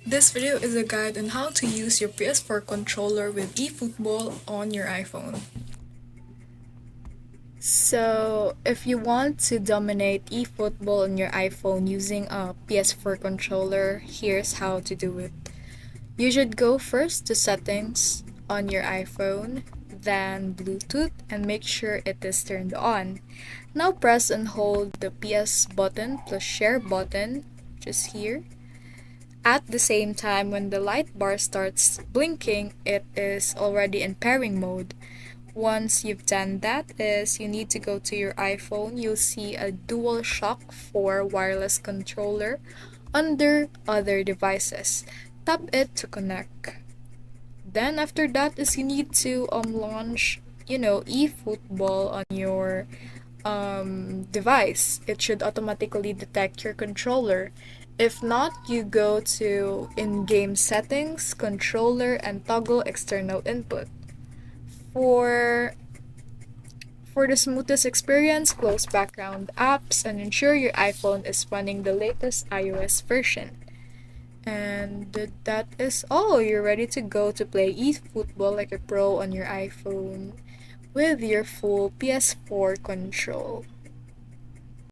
This video is a guide on how to use your PS4 controller with eFootball on your iPhone. So, if you want to dominate eFootball on your iPhone using a PS4 controller, here's how to do it. You should go first to settings on your iPhone, then Bluetooth, and make sure it is turned on. Now press and hold the PS button plus share button, which is here. At the same time, when the light bar starts blinking, it is already in pairing mode. Once you've done that, you need to go to your iPhone. You'll see a DualShock 4 wireless controller under other devices. Tap it to connect. Then after that you need to launch eFootball on your device. It should automatically detect your controller. If not, you go to in-game settings, controller, and toggle external input. For the smoothest experience, close background apps and ensure your iPhone is running the latest iOS version. And that is all. You're ready to go to play eFootball like a pro on your iPhone with your full PS4 control.